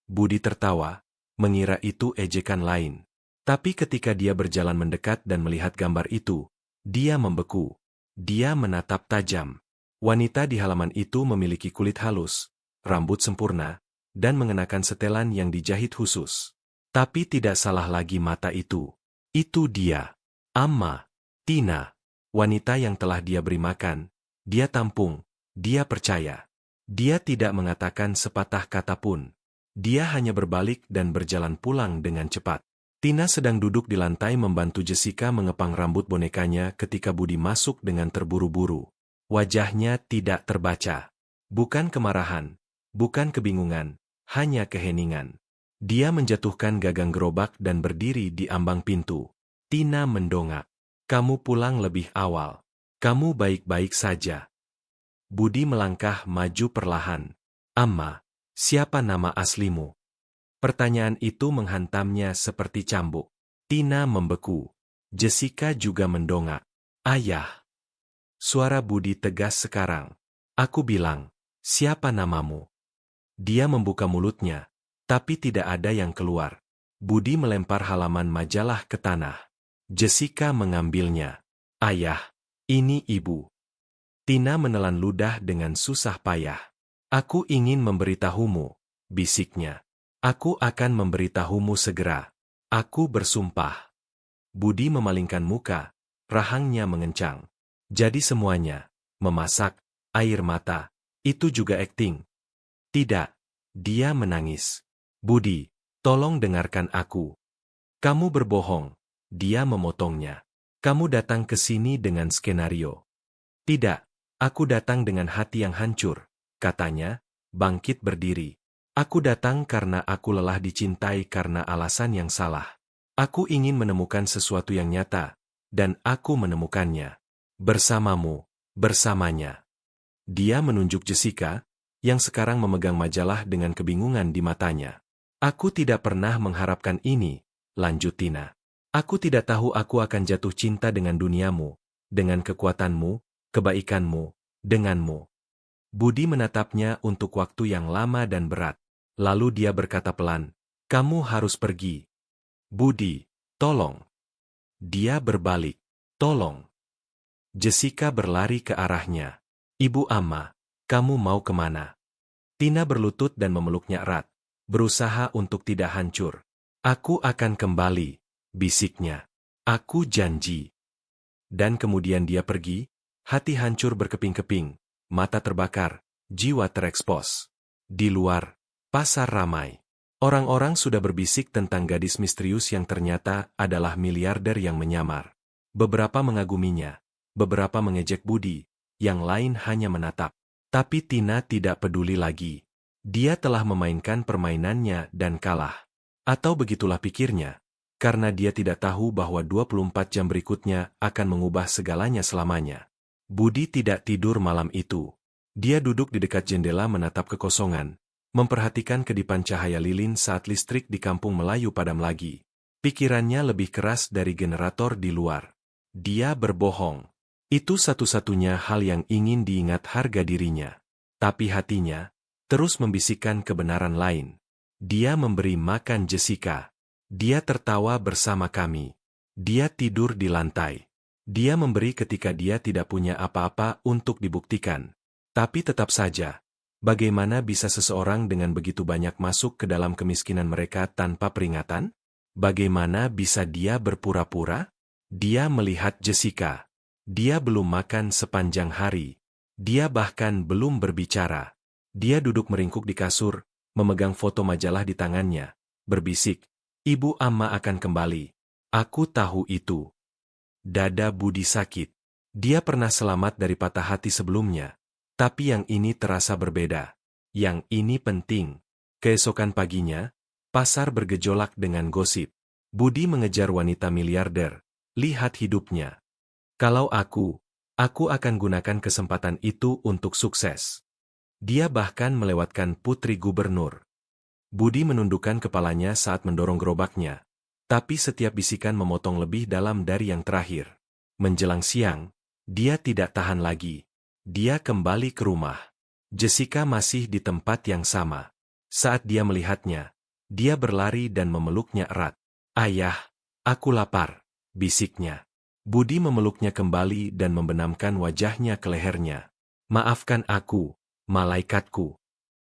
Budi tertawa, mengira itu ejekan lain. Tapi ketika dia berjalan mendekat dan melihat gambar itu, dia membeku. Dia menatap tajam. Wanita di halaman itu memiliki kulit halus, rambut sempurna, dan mengenakan setelan yang dijahit khusus. Tapi tidak salah lagi mata itu. Itu dia. Amma, Tina, wanita yang telah dia beri makan, dia tampung, dia percaya. Dia tidak mengatakan sepatah kata pun. Dia hanya berbalik dan berjalan pulang dengan cepat. Tina sedang duduk di lantai membantu Jessica mengepang rambut bonekanya ketika Budi masuk dengan terburu-buru. Wajahnya tidak terbaca. Bukan kemarahan, bukan kebingungan, hanya keheningan. Dia menjatuhkan gagang gerobak dan berdiri di ambang pintu. Tina mendongak. Kamu pulang lebih awal. Kamu baik-baik saja. Budi melangkah maju perlahan. Amma, siapa nama aslimu? Pertanyaan itu menghantamnya seperti cambuk. Tina membeku. Jessica juga mendongak. Ayah. Suara Budi tegas sekarang. Aku bilang, siapa namamu? Dia membuka mulutnya, tapi tidak ada yang keluar. Budi melempar halaman majalah ke tanah. Jessica mengambilnya. Ayah, ini ibu. Tina menelan ludah dengan susah payah. Aku ingin memberitahumu, bisiknya. Aku akan memberitahumu segera. Aku bersumpah. Budi memalingkan muka, rahangnya mengencang. Jadi semuanya, memasak, air mata, itu juga akting. Tidak, dia menangis. Budi, tolong dengarkan aku. Kamu berbohong, dia memotongnya. Kamu datang ke sini dengan skenario. Tidak. Aku datang dengan hati yang hancur, katanya, bangkit berdiri. Aku datang karena aku lelah dicintai karena alasan yang salah. Aku ingin menemukan sesuatu yang nyata, dan aku menemukannya. Bersamamu, bersamanya. Dia menunjuk Jessica, yang sekarang memegang majalah dengan kebingungan di matanya. Aku tidak pernah mengharapkan ini, lanjut Tina. Aku tidak tahu aku akan jatuh cinta dengan duniamu, dengan kekuatanmu, kebaikanmu, denganmu. Budi menatapnya untuk waktu yang lama dan berat. Lalu dia berkata pelan, kamu harus pergi. Budi, tolong. Dia berbalik, tolong. Jessica berlari ke arahnya. Ibu Amma, kamu mau kemana? Tina berlutut dan memeluknya erat, berusaha untuk tidak hancur. Aku akan kembali, bisiknya. Aku janji. Dan kemudian dia pergi. Hati hancur berkeping-keping, mata terbakar, jiwa terekspos. Di luar, pasar ramai. Orang-orang sudah berbisik tentang gadis misterius yang ternyata adalah miliarder yang menyamar. Beberapa mengaguminya, beberapa mengejek Budi, yang lain hanya menatap. Tapi Tina tidak peduli lagi. Dia telah memainkan permainannya dan kalah. Atau begitulah pikirnya, karena dia tidak tahu bahwa 24 jam berikutnya akan mengubah segalanya selamanya. Budi tidak tidur malam itu. Dia duduk di dekat jendela menatap kekosongan, memperhatikan kedipan cahaya lilin saat listrik di kampung Melayu padam lagi. Pikirannya lebih keras dari generator di luar. Dia berbohong. Itu satu-satunya hal yang ingin diingat harga dirinya. Tapi hatinya terus membisikkan kebenaran lain. Dia memberi makan Jessica. Dia tertawa bersama kami. Dia tidur di lantai. Dia memberi ketika dia tidak punya apa-apa untuk dibuktikan. Tapi tetap saja, bagaimana bisa seseorang dengan begitu banyak masuk ke dalam kemiskinan mereka tanpa peringatan? Bagaimana bisa dia berpura-pura? Dia melihat Jessica. Dia belum makan sepanjang hari. Dia bahkan belum berbicara. Dia duduk meringkuk di kasur, memegang foto majalah di tangannya, berbisik, Ibu Amma akan kembali. Aku tahu itu. Dada Budi sakit. Dia pernah selamat dari patah hati sebelumnya. Tapi yang ini terasa berbeda. Yang ini penting. Keesokan paginya, pasar bergejolak dengan gosip. Budi mengejar wanita miliarder. Lihat hidupnya. Kalau aku akan gunakan kesempatan itu untuk sukses. Dia bahkan melewatkan putri gubernur. Budi menundukkan kepalanya saat mendorong gerobaknya. Tapi setiap bisikan memotong lebih dalam dari yang terakhir. Menjelang siang, dia tidak tahan lagi. Dia kembali ke rumah. Jessica masih di tempat yang sama. Saat dia melihatnya, dia berlari dan memeluknya erat. Ayah, aku lapar, bisiknya. Budi memeluknya kembali dan membenamkan wajahnya ke lehernya. Maafkan aku, malaikatku.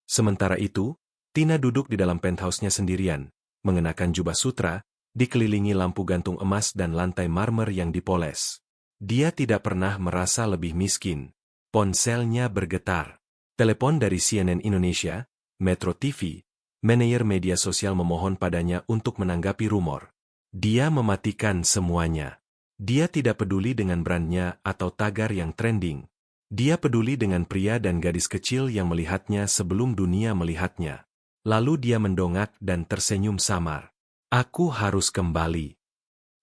Sementara itu, Tina duduk di dalam penthouse-nya sendirian, mengenakan jubah sutra, dikelilingi lampu gantung emas dan lantai marmer yang dipoles. Dia tidak pernah merasa lebih miskin. Ponselnya bergetar. Telepon dari CNN Indonesia, Metro TV, manajer media sosial memohon padanya untuk menanggapi rumor. Dia mematikan semuanya. Dia tidak peduli dengan brandnya atau tagar yang trending. Dia peduli dengan pria dan gadis kecil yang melihatnya sebelum dunia melihatnya. Lalu dia mendongak dan tersenyum samar. Aku harus kembali.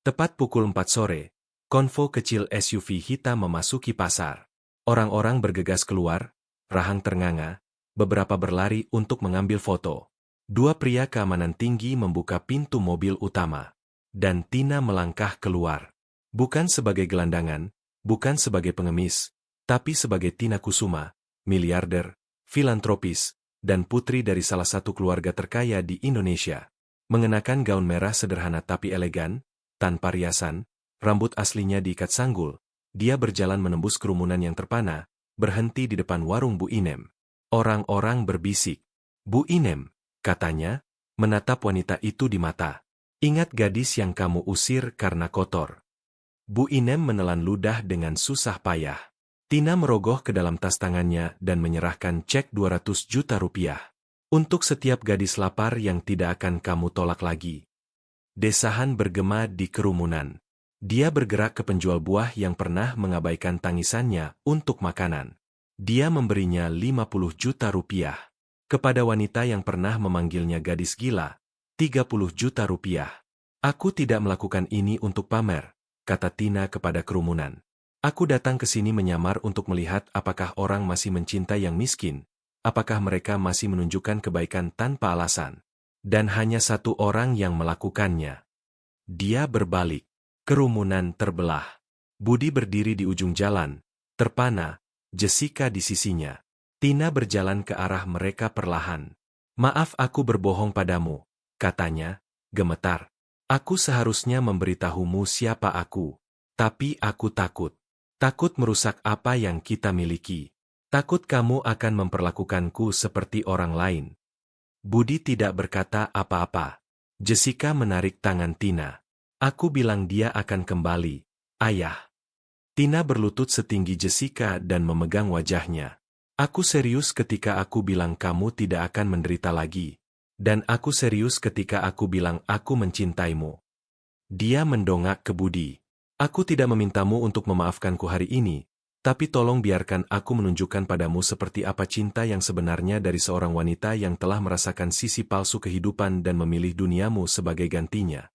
Tepat pukul 4 sore, konvo kecil SUV hitam memasuki pasar. Orang-orang bergegas keluar, rahang ternganga, beberapa berlari untuk mengambil foto. Dua pria keamanan tinggi membuka pintu mobil utama. Dan Tina melangkah keluar. Bukan sebagai gelandangan, bukan sebagai pengemis, tapi sebagai Tina Kusuma, miliarder, filantropis, dan putri dari salah satu keluarga terkaya di Indonesia. Mengenakan gaun merah sederhana tapi elegan, tanpa riasan, rambut aslinya diikat sanggul, dia berjalan menembus kerumunan yang terpana, berhenti di depan warung Bu Inem. Orang-orang berbisik. Bu Inem, katanya, menatap wanita itu di mata. Ingat gadis yang kamu usir karena kotor. Bu Inem menelan ludah dengan susah payah. Tina merogoh ke dalam tas tangannya dan menyerahkan cek 200 juta rupiah. Untuk setiap gadis lapar yang tidak akan kamu tolak lagi. Desahan bergema di kerumunan. Dia bergerak ke penjual buah yang pernah mengabaikan tangisannya untuk makanan. Dia memberinya 50 juta rupiah. Kepada wanita yang pernah memanggilnya gadis gila, 30 juta rupiah. Aku tidak melakukan ini untuk pamer, kata Tina kepada kerumunan. Aku datang ke sini menyamar untuk melihat apakah orang masih mencintai yang miskin. Apakah mereka masih menunjukkan kebaikan tanpa alasan? Dan hanya satu orang yang melakukannya. Dia berbalik. Kerumunan terbelah. Budi berdiri di ujung jalan. Terpana, Jessica di sisinya. Tina berjalan ke arah mereka perlahan. Maaf aku berbohong padamu, katanya, gemetar. Aku seharusnya memberitahumu siapa aku. Tapi aku takut. Takut merusak apa yang kita miliki. Takut kamu akan memperlakukanku seperti orang lain. Budi tidak berkata apa-apa. Jessica menarik tangan Tina. Aku bilang dia akan kembali, ayah. Tina berlutut setinggi Jessica dan memegang wajahnya. Aku serius ketika aku bilang kamu tidak akan menderita lagi. Dan aku serius ketika aku bilang aku mencintaimu. Dia mendongak ke Budi. Aku tidak memintamu untuk memaafkanku hari ini. Tapi tolong biarkan aku menunjukkan padamu seperti apa cinta yang sebenarnya dari seorang wanita yang telah merasakan sisi palsu kehidupan dan memilih duniamu sebagai gantinya.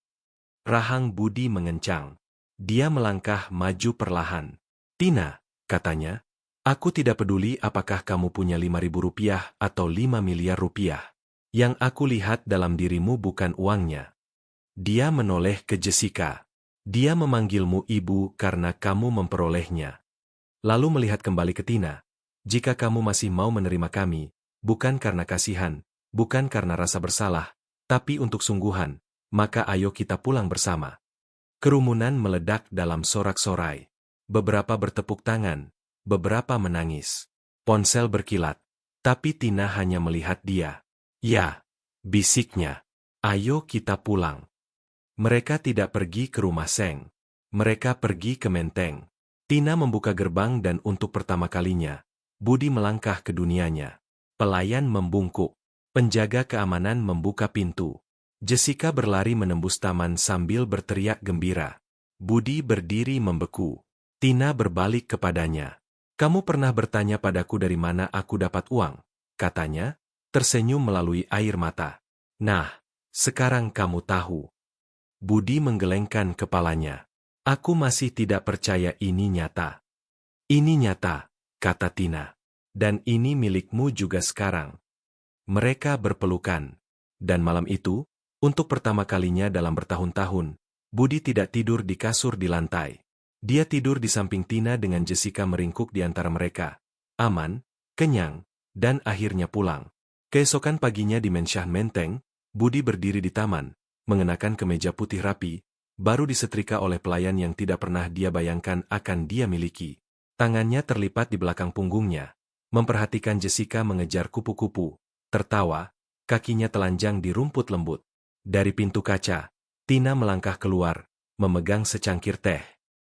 Rahang Budi mengencang. Dia melangkah maju perlahan. Tina, katanya, aku tidak peduli apakah kamu punya 5.000 rupiah atau 5 miliar rupiah. Yang aku lihat dalam dirimu bukan uangnya. Dia menoleh ke Jessica. Dia memanggilmu ibu karena kamu memperolehnya. Lalu melihat kembali ke Tina. Jika kamu masih mau menerima kami, bukan karena kasihan, bukan karena rasa bersalah, tapi untuk sungguhan, maka ayo kita pulang bersama. Kerumunan meledak dalam sorak-sorai. Beberapa bertepuk tangan, beberapa menangis. Ponsel berkilat, tapi Tina hanya melihat dia. Ya, bisiknya. Ayo kita pulang. Mereka tidak pergi ke rumah Seng. Mereka pergi ke Menteng. Tina membuka gerbang dan untuk pertama kalinya, Budi melangkah ke dunianya. Pelayan membungkuk. Penjaga keamanan membuka pintu. Jessica berlari menembus taman sambil berteriak gembira. Budi berdiri membeku. Tina berbalik kepadanya. Kamu pernah bertanya padaku dari mana aku dapat uang? Katanya, tersenyum melalui air mata. Nah, sekarang kamu tahu. Budi menggelengkan kepalanya. Aku masih tidak percaya ini nyata. Ini nyata, kata Tina. Dan ini milikmu juga sekarang. Mereka berpelukan. Dan malam itu, untuk pertama kalinya dalam bertahun-tahun, Budi tidak tidur di kasur di lantai. Dia tidur di samping Tina dengan Jessica meringkuk di antara mereka. Aman, kenyang, dan akhirnya pulang. Keesokan paginya di Mensyah Menteng, Budi berdiri di taman, mengenakan kemeja putih rapi, baru disetrika oleh pelayan yang tidak pernah dia bayangkan akan dia miliki. Tangannya terlipat di belakang punggungnya, memperhatikan Jessica mengejar kupu-kupu, tertawa, kakinya telanjang di rumput lembut. Dari pintu kaca, Tina melangkah keluar, memegang secangkir teh.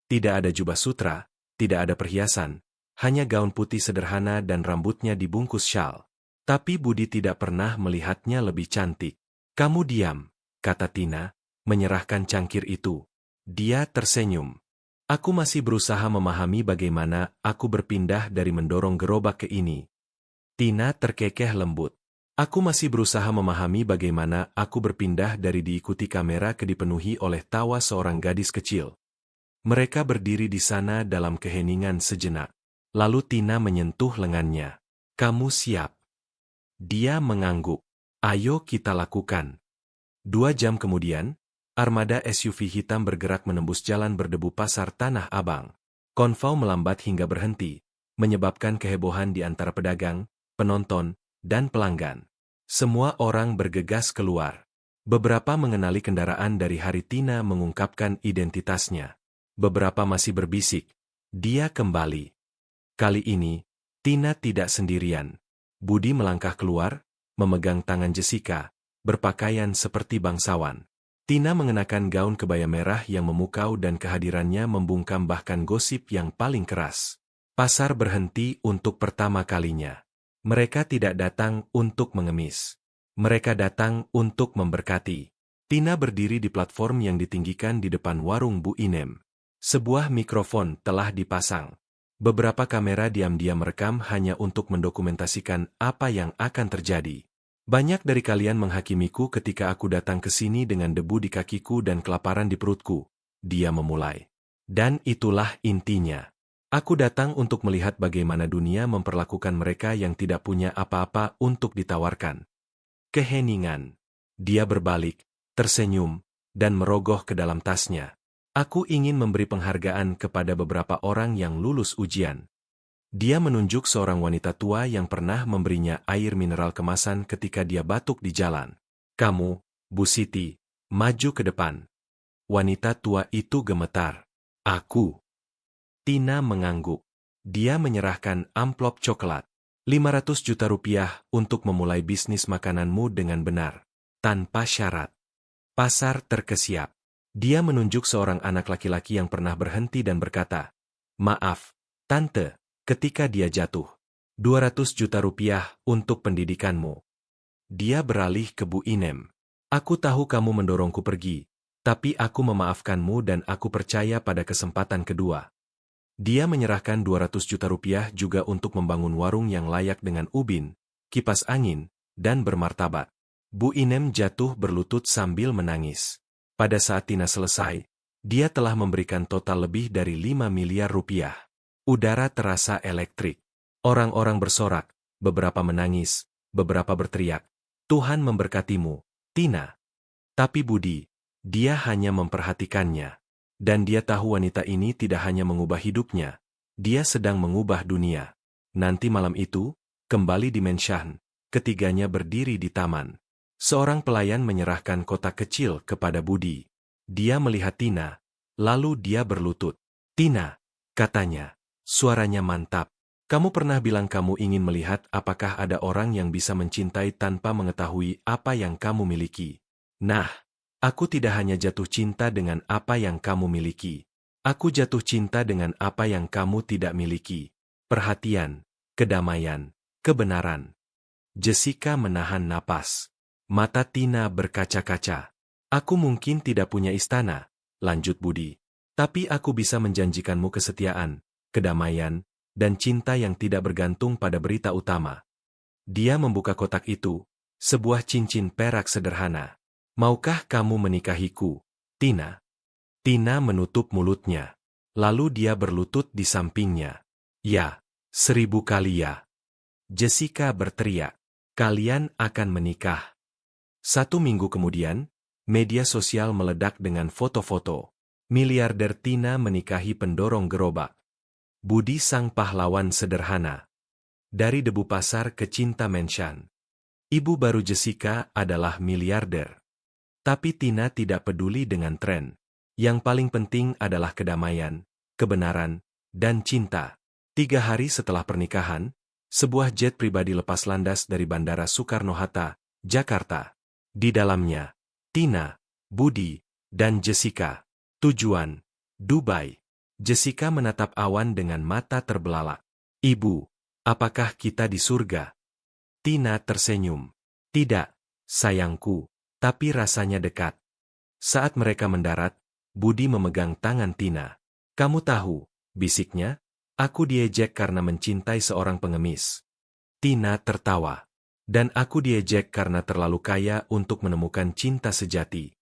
Tidak ada jubah sutra, tidak ada perhiasan, hanya gaun putih sederhana dan rambutnya dibungkus syal. Tapi Budi tidak pernah melihatnya lebih cantik. Kamu diam, kata Tina, menyerahkan cangkir itu. Dia tersenyum. Aku masih berusaha memahami bagaimana aku berpindah dari mendorong gerobak ke ini. Tina terkekeh lembut. Aku masih berusaha memahami bagaimana aku berpindah dari diikuti kamera ke dipenuhi oleh tawa seorang gadis kecil. Mereka berdiri di sana dalam keheningan sejenak. Lalu Tina menyentuh lengannya. Kamu siap? Dia mengangguk. Ayo kita lakukan. 2 jam kemudian, armada SUV hitam bergerak menembus jalan berdebu pasar Tanah Abang. Konvoi melambat hingga berhenti, menyebabkan kehebohan di antara pedagang, penonton, dan pelanggan. Semua orang bergegas keluar. Beberapa mengenali kendaraan dari hari Tina mengungkapkan identitasnya. Beberapa masih berbisik. Dia kembali. Kali ini, Tina tidak sendirian. Budi melangkah keluar, memegang tangan Jessica, berpakaian seperti bangsawan. Tina mengenakan gaun kebaya merah yang memukau dan kehadirannya membungkam bahkan gosip yang paling keras. Pasar berhenti untuk pertama kalinya. Mereka tidak datang untuk mengemis. Mereka datang untuk memberkati. Tina berdiri di platform yang ditinggikan di depan warung Bu Inem. Sebuah mikrofon telah dipasang. Beberapa kamera diam-diam merekam hanya untuk mendokumentasikan apa yang akan terjadi. Banyak dari kalian menghakimiku ketika aku datang ke sini dengan debu di kakiku dan kelaparan di perutku. Dia memulai. Dan itulah intinya. Aku datang untuk melihat bagaimana dunia memperlakukan mereka yang tidak punya apa-apa untuk ditawarkan. Keheningan. Dia berbalik, tersenyum, dan merogoh ke dalam tasnya. Aku ingin memberi penghargaan kepada beberapa orang yang lulus ujian. Dia menunjuk seorang wanita tua yang pernah memberinya air mineral kemasan ketika dia batuk di jalan. Kamu, Bu Siti, maju ke depan. Wanita tua itu gemetar. Aku. Tina mengangguk. Dia menyerahkan amplop coklat. 500 juta rupiah untuk memulai bisnis makananmu dengan benar. Tanpa syarat. Pasar terkesiap. Dia menunjuk seorang anak laki-laki yang pernah berhenti dan berkata, "Maaf, Tante," ketika dia jatuh. 200 juta rupiah untuk pendidikanmu. Dia beralih ke Bu Inem. Aku tahu kamu mendorongku pergi, tapi aku memaafkanmu dan aku percaya pada kesempatan kedua. Dia menyerahkan 200 juta rupiah juga untuk membangun warung yang layak dengan ubin, kipas angin, dan bermartabat. Bu Inem jatuh berlutut sambil menangis. Pada saat Tina selesai, dia telah memberikan total lebih dari 5 miliar rupiah. Udara terasa elektrik. Orang-orang bersorak, beberapa menangis, beberapa berteriak. Tuhan memberkatimu, Tina. Tapi Budi, dia hanya memperhatikannya. Dan dia tahu wanita ini tidak hanya mengubah hidupnya, dia sedang mengubah dunia. Nanti malam itu, kembali di Menshan, ketiganya berdiri di taman. Seorang pelayan menyerahkan kotak kecil kepada Budi. Dia melihat Tina, lalu dia berlutut. Tina, katanya, suaranya mantap. Kamu pernah bilang kamu ingin melihat apakah ada orang yang bisa mencintai tanpa mengetahui apa yang kamu miliki. Nah, aku tidak hanya jatuh cinta dengan apa yang kamu miliki. Aku jatuh cinta dengan apa yang kamu tidak miliki. Perhatian, kedamaian, kebenaran. Jessica menahan napas. Mata Tina berkaca-kaca. Aku mungkin tidak punya istana, lanjut Budi. Tapi aku bisa menjanjikanmu kesetiaan, kedamaian, dan cinta yang tidak bergantung pada berita utama. Dia membuka kotak itu, sebuah cincin perak sederhana. Maukah kamu menikahiku, Tina? Tina menutup mulutnya. Lalu dia berlutut di sampingnya. Ya, 1000 kali ya. Jessica berteriak. Kalian akan menikah. 1 minggu kemudian, media sosial meledak dengan foto-foto. Miliarder Tina menikahi pendorong gerobak. Budi sang pahlawan sederhana. Dari debu pasar ke cinta Menshan. Ibu baru Jessica adalah miliarder. Tapi Tina tidak peduli dengan tren. Yang paling penting adalah kedamaian, kebenaran, dan cinta. 3 hari setelah pernikahan, sebuah jet pribadi lepas landas dari Bandara Soekarno-Hatta, Jakarta. Di dalamnya, Tina, Budi, Dan Jessica. Tujuan, Dubai. Jessica menatap awan dengan mata terbelalak. Ibu, apakah kita di surga? Tina tersenyum. Tidak, sayangku, tapi rasanya dekat. Saat mereka mendarat, Budi memegang tangan Tina. Kamu tahu, bisiknya, aku diejek karena mencintai seorang pengemis. Tina tertawa. Dan aku diejek karena terlalu kaya untuk menemukan cinta sejati.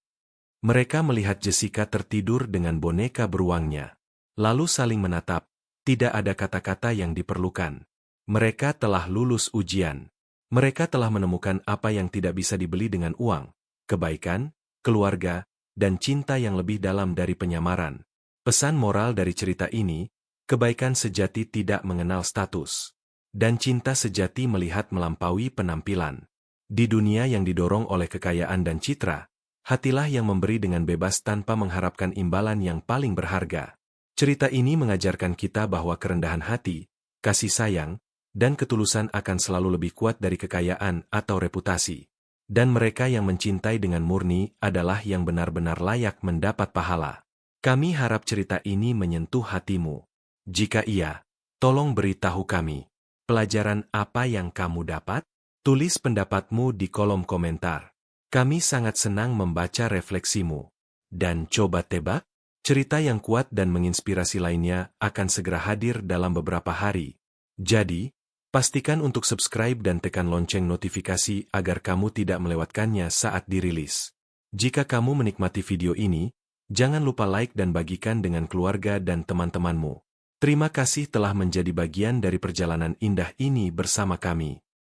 Mereka melihat Jessica tertidur dengan boneka beruangnya. Lalu saling menatap, tidak ada kata-kata yang diperlukan. Mereka telah lulus ujian. Mereka telah menemukan apa yang tidak bisa dibeli dengan uang, kebaikan, keluarga, dan cinta yang lebih dalam dari penyamaran. Pesan moral dari cerita ini, kebaikan sejati tidak mengenal status. Dan cinta sejati melihat melampaui penampilan. Di dunia yang didorong oleh kekayaan dan citra, hatilah yang memberi dengan bebas tanpa mengharapkan imbalan yang paling berharga. Cerita ini mengajarkan kita bahwa kerendahan hati, kasih sayang, dan ketulusan akan selalu lebih kuat dari kekayaan atau reputasi. Dan mereka yang mencintai dengan murni adalah yang benar-benar layak mendapat pahala. Kami harap cerita ini menyentuh hatimu. Jika iya, tolong beritahu kami. Pelajaran apa yang kamu dapat? Tulis pendapatmu di kolom komentar. Kami sangat senang membaca refleksimu. Dan coba tebak, cerita yang kuat dan menginspirasi lainnya akan segera hadir dalam beberapa hari. Jadi, pastikan untuk subscribe dan tekan lonceng notifikasi agar kamu tidak melewatkannya saat dirilis. Jika kamu menikmati video ini, jangan lupa like dan bagikan dengan keluarga dan teman-temanmu. Terima kasih telah menjadi bagian dari perjalanan indah ini bersama kami.